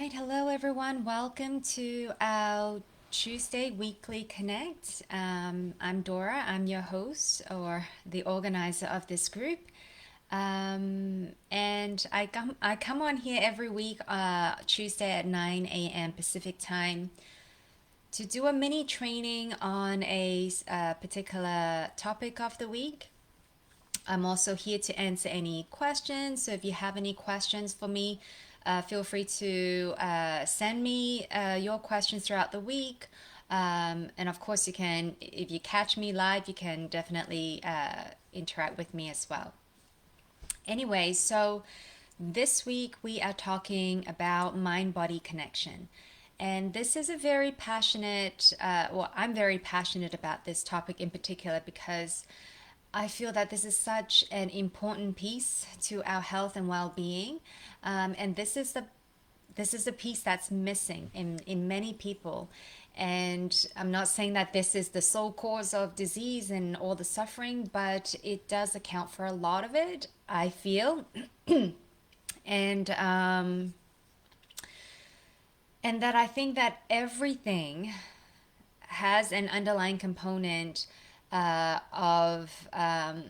right, hello everyone. Welcome to our Tuesday Weekly Connect. I'm Dora. I'm your host or the organizer of this group. And I come on here every week, Tuesday at 9 a.m. Pacific time to do a mini training on a particular topic of the week. I'm also here to answer any questions. So if you have any questions for me, feel free to send me your questions throughout the week. And of course, you can, if you catch me live, you can definitely interact with me as well. Anyway, so this week we are talking about mind body connection. And this is a very passionate, I'm very passionate about this topic in particular because I feel that this is such an important piece to our health and well-being, and this is the piece that's missing in many people. And I'm not saying that this is the sole cause of disease and all the suffering, but it does account for a lot of it, I feel. And and that I think that everything has an underlying component of I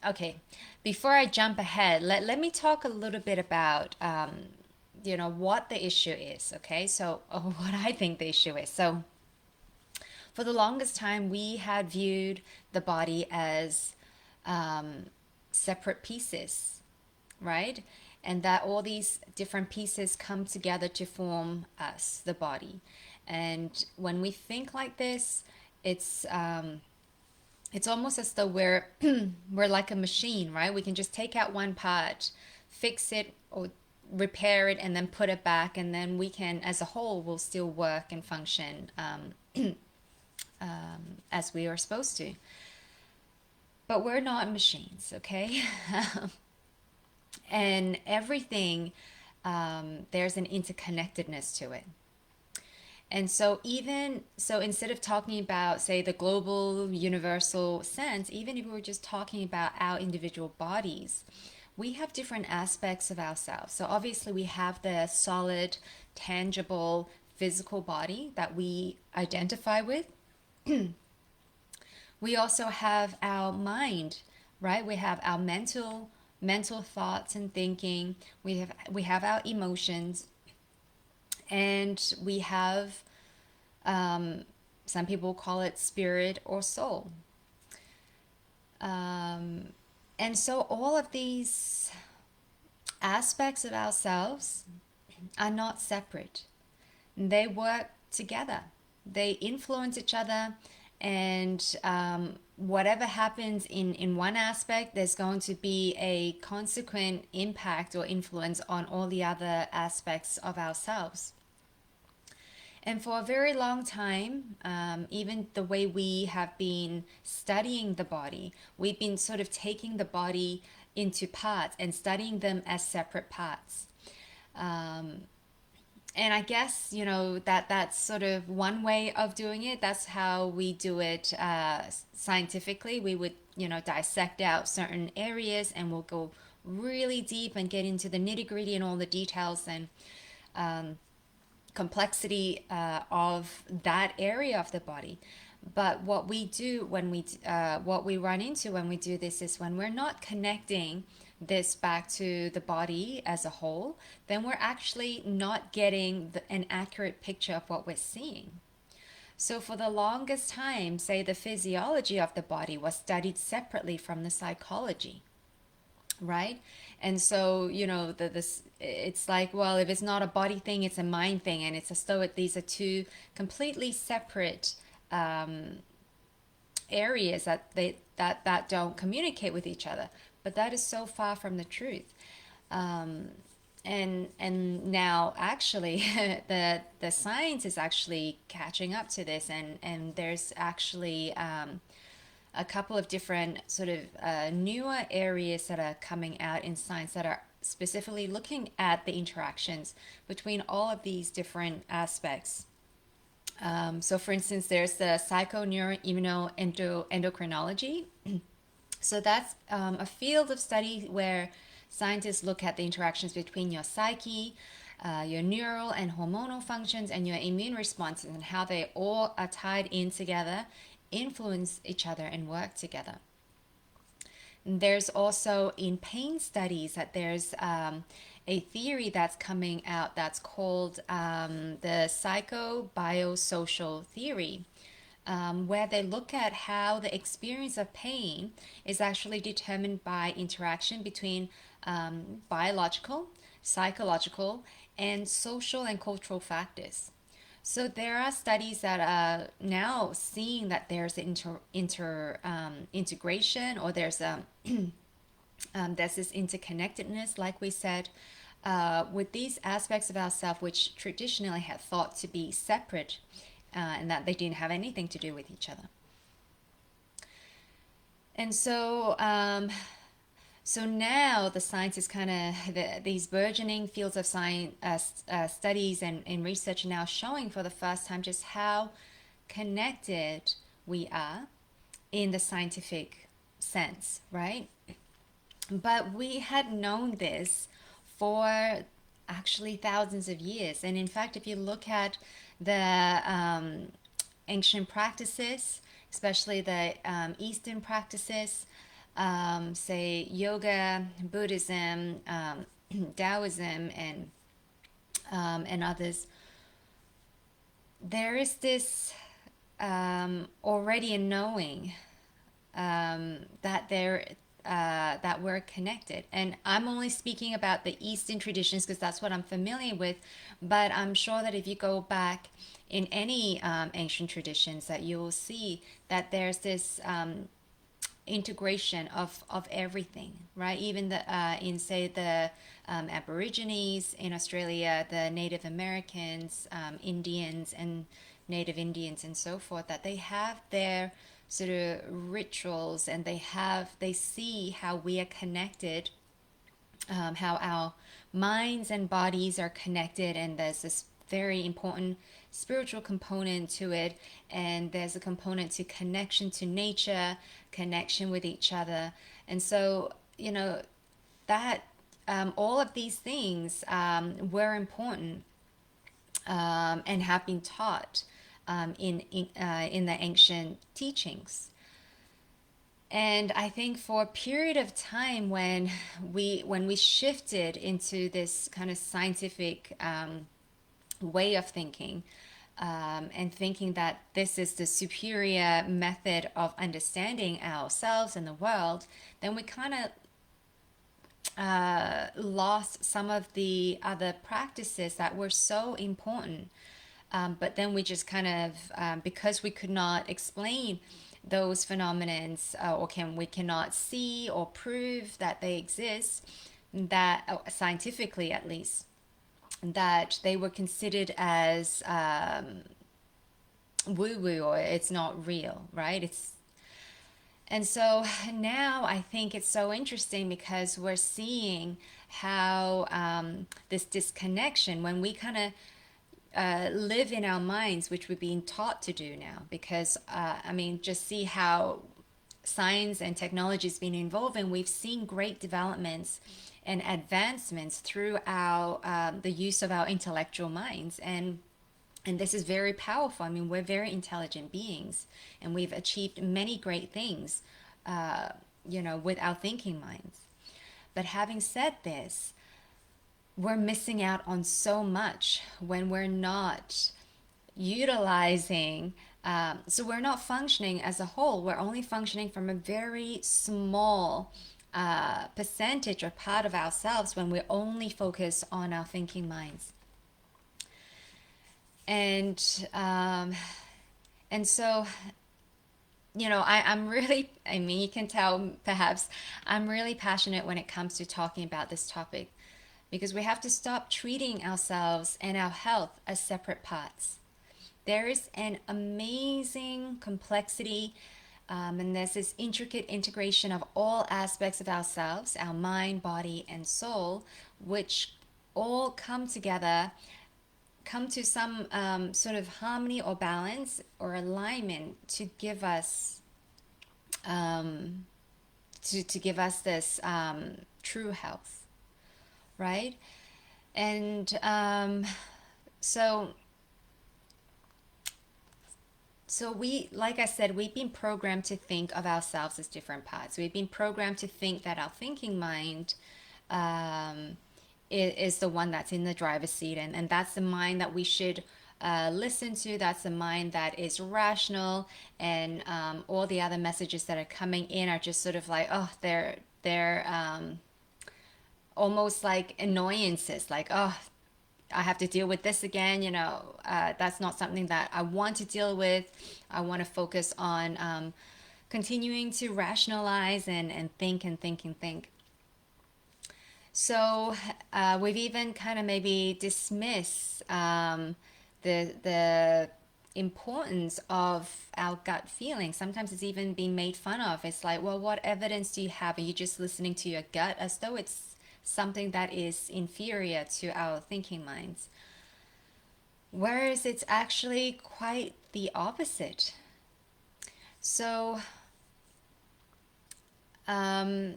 okay. Before I jump ahead, let me talk a little bit about what the issue is. Okay, so what I think the issue is. So for the longest time, we had viewed the body as separate pieces, right? And that all these different pieces come together to form us, the body. And when we think like this, it's it's almost as though we're we're like a machine, right? We can just take out one part, fix it or repair it, and then put it back, and then we can, as a whole, will still work and function as we are supposed to. But we're not machines, okay? And everything, there's an interconnectedness to it. And so even so, instead of talking about, say, the global universal sense, even if we were just talking about our individual bodies, we have different aspects of ourselves. So obviously we have the solid, tangible, physical body that we identify with. We also have our mind, right? We have our mental thoughts and thinking. We have our emotions, and we have some people call it spirit or soul. And so all of these aspects of ourselves are not separate. They work together. They influence each other, and whatever happens in one aspect, there's going to be a consequent impact or influence on all the other aspects of ourselves. And for a very long time, even the way we have been studying the body, we've been sort of taking the body into parts and studying them as separate parts. And I guess, that's sort of one way of doing it. That's how we do it scientifically. We would, dissect out certain areas, and we'll go really deep and get into the nitty gritty and all the details and complexity of that area of the body. But what we do what we run into when we do this is when we're not connecting this back to the body as a whole, then we're actually not getting an accurate picture of what we're seeing. So for the longest time, say, the physiology of the body was studied separately from the psychology, right? And so, this, it's like, well, if it's not a body thing, it's a mind thing, and it's as though these are two completely separate areas that don't communicate with each other. But that is so far from the truth. And now actually the science is actually catching up to this, and there's actually a couple of different sort of newer areas that are coming out in science that are specifically looking at the interactions between all of these different aspects. So for instance, there's the Psychoneuroimmunoendo Endocrinology. So that's a field of study where Scientists look at the interactions between your psyche, your neural and hormonal functions, and your immune responses, and how they all are tied in together, influence each other, and work together. There's also in pain studies that there's a theory that's coming out that's called the Psychobiosocial Theory, where they look at how the experience of pain is actually determined by interaction between biological, psychological, and social and cultural factors. So there are studies that are now seeing that there's integration, or there's this interconnectedness, like we said, with these aspects of ourselves which traditionally had thought to be separate, and that they didn't have anything to do with each other. And so now the science is these burgeoning fields of science studies and research are now showing for the first time just how connected we are in the scientific sense, right? But we had known this for actually thousands of years. And in fact, if you look at the ancient practices, especially the Eastern practices, say yoga, Buddhism, Taoism, and others, there is this already a knowing that we're connected. And I'm only speaking about the Eastern traditions because that's what I'm familiar with. But I'm sure that if you go back in any ancient traditions, that you will see that there's this integration of everything, right? Even in say the Aborigines in Australia, the Native Americans, Indians, and Native Indians, and so forth, that they have their sort of rituals, and they see how we are connected, how our minds and bodies are connected, and there's this very important spiritual component to it, and there's a component to connection to nature, connection with each other. And so that all of these things were important, and have been taught in the ancient teachings. And I think for a period of time when we shifted into this kind of scientific way of thinking, and thinking that this is the superior method of understanding ourselves and the world, then we kind of lost some of the other practices that were so important. But then we just kind of, because we could not explain those phenomena, we cannot see or prove that they exist, that scientifically at least, that they were considered as woo-woo, or it's not real, right? And so now I think it's so interesting because we're seeing how this disconnection, when we kind of live in our minds, which we're being taught to do now, because just see how science and technology has been evolving. We've seen great developments and advancements through the use of our intellectual minds, and this is very powerful. I mean, we're very intelligent beings, and we've achieved many great things, with our thinking minds. But having said this, we're missing out on so much when we're not utilizing. So we're not functioning as a whole. We're only functioning from a very small percentage or part of ourselves when we only focus on our thinking minds. And so, I'm really, you can tell perhaps I'm really passionate when it comes to talking about this topic, because we have to stop treating ourselves and our health as separate parts. There is an amazing complexity, and there's this intricate integration of all aspects of ourselves, our mind, body, and soul, which all come together, come to some sort of harmony or balance or alignment to give us to give us this true health. right? And so so we, like I said, we've been programmed to think of ourselves as different parts. We've been programmed to think that our thinking mind um, is the one that's in the driver's seat, and that's the mind that we should listen to. That's the mind that is rational, and all the other messages that are coming in are just sort of like, oh, they're almost like annoyances, like, oh, I have to deal with this again. That's not something that I want to deal with. I want to focus on continuing to rationalize and think and think and think. So we've even kind of maybe dismissed the importance of our gut feeling. Sometimes it's even being made fun of. It's like, well, what evidence do you have? Are you just listening to your gut, as though it's something that is inferior to our thinking minds? Whereas it's actually quite the opposite. So, um,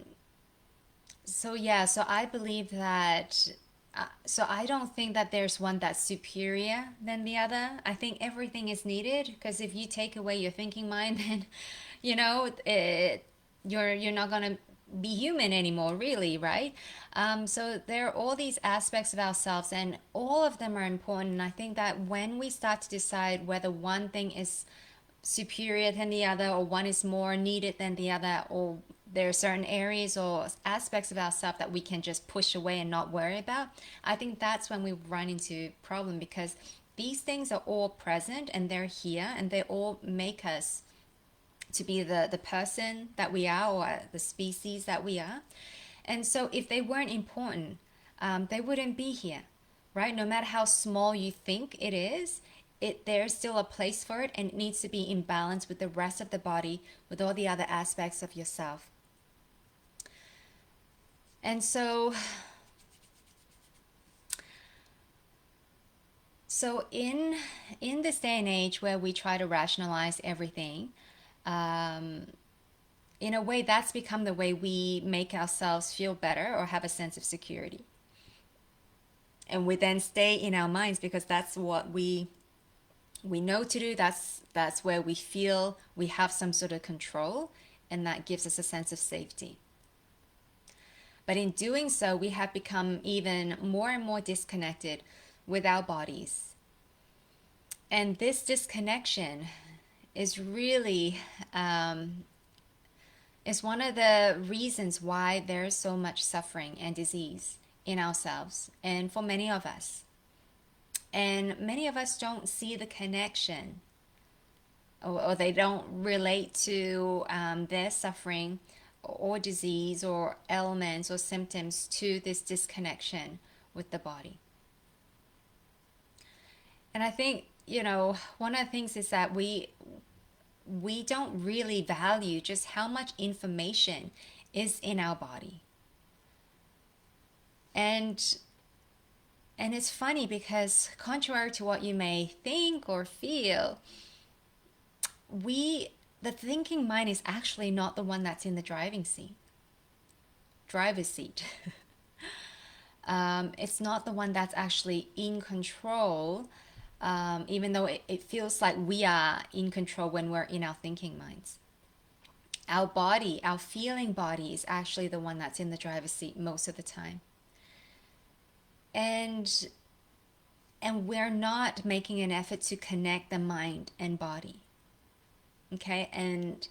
so I believe that. So I don't think that there's one that's superior than the other. I think everything is needed, because if you take away your thinking mind, then you're not gonna be human anymore, really, right? So there are all these aspects of ourselves, and all of them are important. And I think that when we start to decide whether one thing is superior than the other, or one is more needed than the other, or there are certain areas or aspects of ourselves that we can just push away and not worry about, I think that's when we run into problem, because these things are all present and they're here, and they all make us to be the person that we are, or the species that we are. And so if they weren't important, they wouldn't be here, right? No matter how small you think it is, there's still a place for it, and it needs to be in balance with the rest of the body, with all the other aspects of yourself. And so in this day and age where we try to rationalize everything, um, in a way that's become the way we make ourselves feel better or have a sense of security. And we then stay in our minds because that's what we know to do. That's where we feel we have some sort of control, and that gives us a sense of safety. But in doing so, we have become even more and more disconnected with our bodies. And this disconnection is really is one of the reasons why there is so much suffering and disease in ourselves, and for many of us. And many of us don't see the connection, or they don't relate to their suffering or disease or ailments or symptoms to this disconnection with the body. And I think, one of the things is that we don't really value just how much information is in our body. And it's funny because, contrary to what you may think or feel, the thinking mind is actually not the one that's in the driver's seat. It's not the one that's actually in control, even though it feels like we are in control when we're in our thinking minds. Our body, our feeling body, is actually the one that's in the driver's seat most of the time. And we're not making an effort to connect the mind and body. Okay? And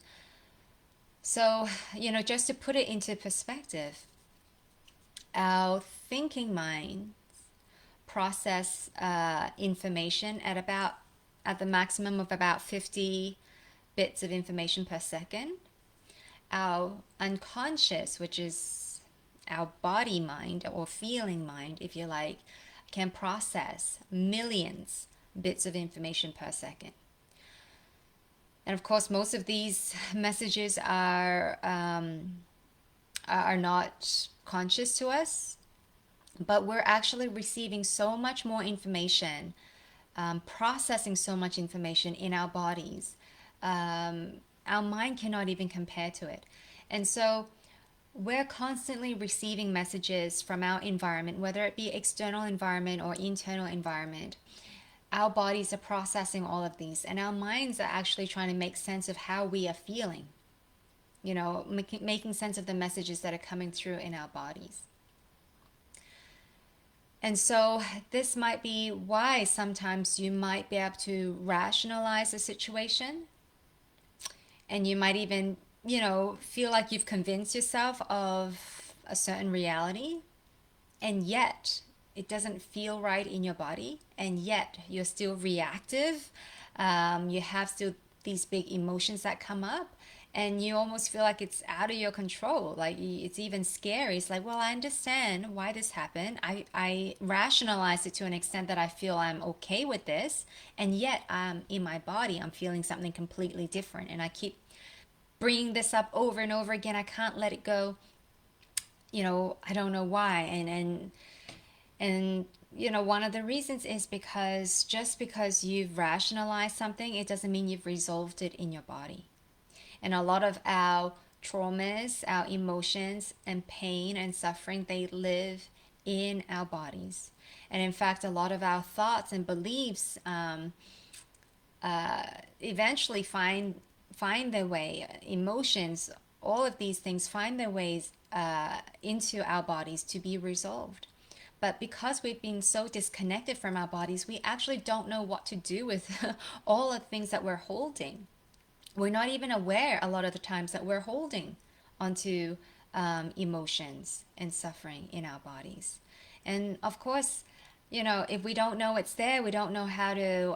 so, just to put it into perspective, our thinking minds process information at the maximum of about 50 bits of information per second. Our unconscious, which is our body mind or feeling mind, if you like, can process millions bits of information per second. And of course, most of these messages are not conscious to us, but we're actually receiving so much more information, processing so much information in our bodies. Our mind cannot even compare to it. And so we're constantly receiving messages from our environment, whether it be external environment or internal environment. Our bodies are processing all of these, and our minds are actually trying to make sense of how we are feeling, making sense of the messages that are coming through in our bodies. And so, this might be why sometimes you might be able to rationalize a situation, and you might even, feel like you've convinced yourself of a certain reality, and yet it doesn't feel right in your body, and yet you're still reactive. You have still these big emotions that come up, and you almost feel like it's out of your control. Like it's even scary. It's like, well, I understand why this happened. I rationalize it to an extent that I feel I'm okay with this, and yet in my body I'm feeling something completely different, and I keep bringing this up over and over again. I can't let it go. I don't know why. And one of the reasons is because just because you've rationalized something, it doesn't mean you've resolved it in your body. And a lot of our traumas, our emotions, and pain and suffering, they live in our bodies. And in fact, a lot of our thoughts and beliefs eventually find their way. Emotions, all of these things find their ways into our bodies to be resolved. But because we've been so disconnected from our bodies, we actually don't know what to do with all the things that we're holding. We're not even aware a lot of the times that we're holding onto emotions and suffering in our bodies. And of course, if we don't know it's there, we don't know how to,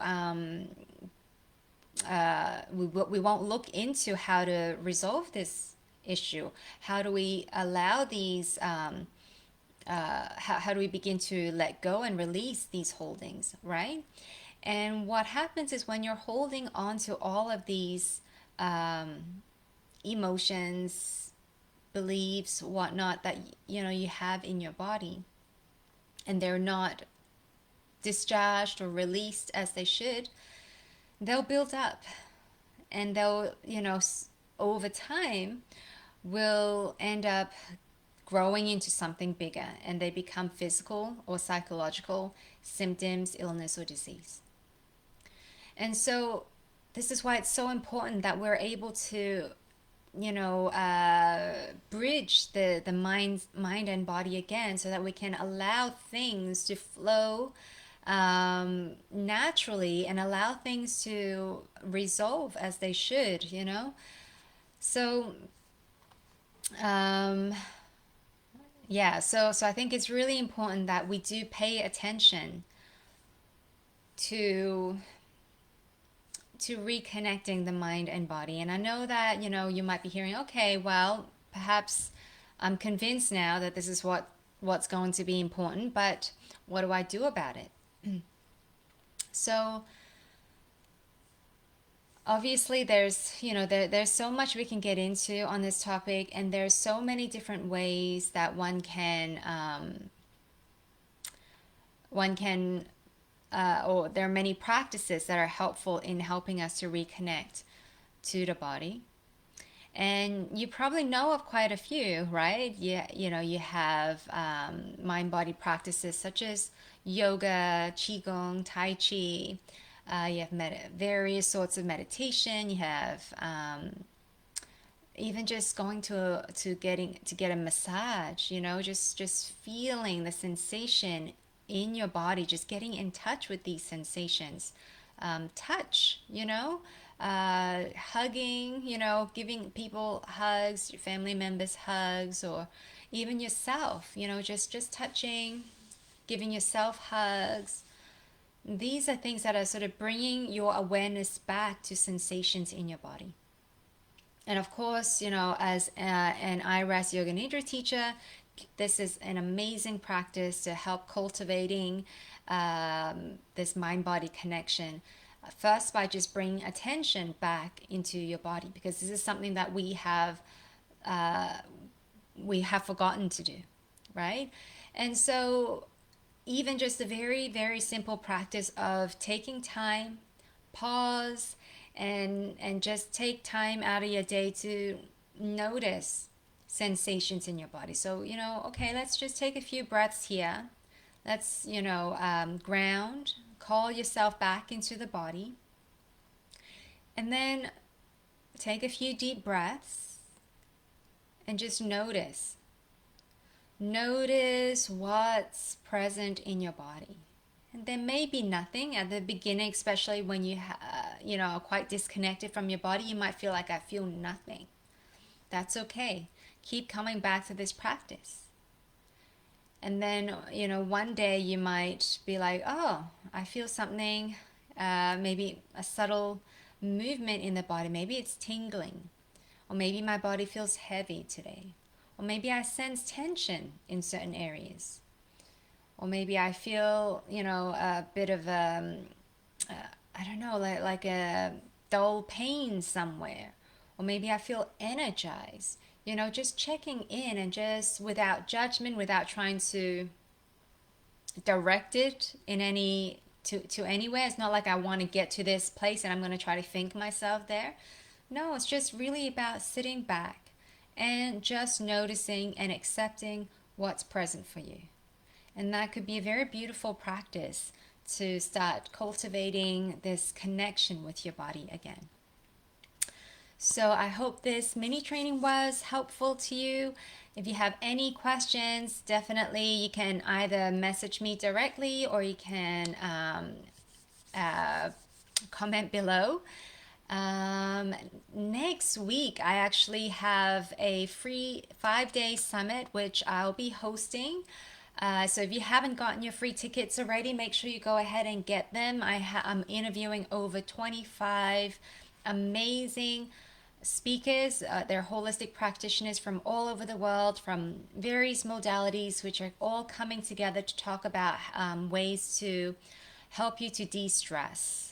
we won't look into how to resolve this issue. How do we allow these, how do we begin to let go and release these holdings, right? And what happens is when you're holding on to all of these emotions, beliefs, whatnot that you have in your body, and they're not discharged or released as they should, they'll build up, and they'll over time will end up growing into something bigger, and they become physical or psychological symptoms, illness, or disease. And so this is why it's so important that we're able to bridge the mind and body again, so that we can allow things to flow naturally, and allow things to resolve as they should. So um, yeah, so I think it's really important that we do pay attention to reconnecting the mind and body. And I know that, you might be hearing, okay, well, perhaps I'm convinced now that this is what's going to be important, but what do I do about it? So obviously there's so much we can get into on this topic, and there's so many different ways that one can or there are many practices that are helpful in helping us to reconnect to the body. And you probably know of quite a few, right? Yeah, you have mind body practices such as yoga, qigong, tai chi. You have various sorts of meditation. You have even just going to get a massage. Just feeling the sensation in your body, just getting in touch with these sensations. Touch, hugging, giving people hugs, your family members hugs, or even yourself, just touching, giving yourself hugs. These are things that are sort of bringing your awareness back to sensations in your body. And of course, as an IRAS Yoga Nidra teacher, this is an amazing practice to help cultivating this mind-body connection. First, by just bringing attention back into your body, because this is something that we have forgotten to do, right? And so, even just a very, very simple practice of taking time, pause, and just take time out of your day to notice sensations in your body. So, okay, let's just take a few breaths here. Let's, ground, call yourself back into the body, and then take a few deep breaths and just notice. Notice what's present in your body. And there may be nothing at the beginning, especially when are quite disconnected from your body. You might feel like, I feel nothing. That's okay. Keep coming back to this practice. And then, one day you might be like, oh, I feel something, maybe a subtle movement in the body. Maybe it's tingling. Or maybe my body feels heavy today. Or maybe I sense tension in certain areas. Or maybe I feel, a bit of I don't know, like a dull pain somewhere. Or maybe I feel energized. Just checking in and just without judgment, without trying to direct it in to anywhere. It's not like I want to get to this place and I'm going to try to think myself there. No, it's just really about sitting back and just noticing and accepting what's present for you. And that could be a very beautiful practice to start cultivating this connection with your body again. So I hope this mini training was helpful to you. If you have any questions, definitely you can either message me directly or you can comment below. Next week, I actually have a free 5-day summit, which I'll be hosting. So if you haven't gotten your free tickets already, make sure you go ahead and get them. I'm interviewing over 25 amazing speakers. They're holistic practitioners from all over the world, from various modalities, which are all coming together to talk about ways to help you to de-stress.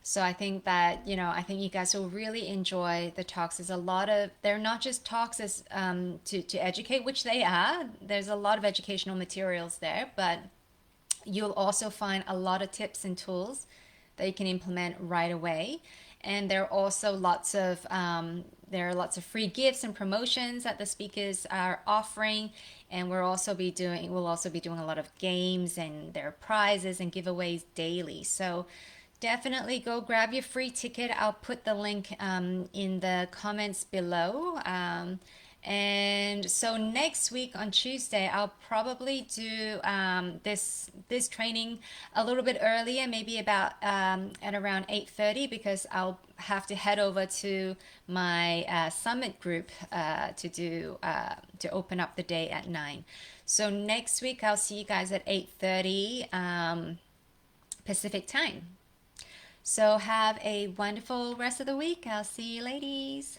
So I think that, I think you guys will really enjoy the talks. They're not just talks as to educate, which they are. There's a lot of educational materials there, but you'll also find a lot of tips and tools that you can implement right away. And there are also lots of free gifts and promotions that the speakers are offering, and we'll also be doing a lot of games, and there are prizes and giveaways daily. So definitely go grab your free ticket. I'll put the link in the comments below. And so next week on Tuesday, I'll probably do this training a little bit earlier, maybe about at around 8:30, because I'll have to head over to my summit group to open up the day at 9. So next week, I'll see you guys at 8:30 Pacific time. So have a wonderful rest of the week. I'll see you ladies.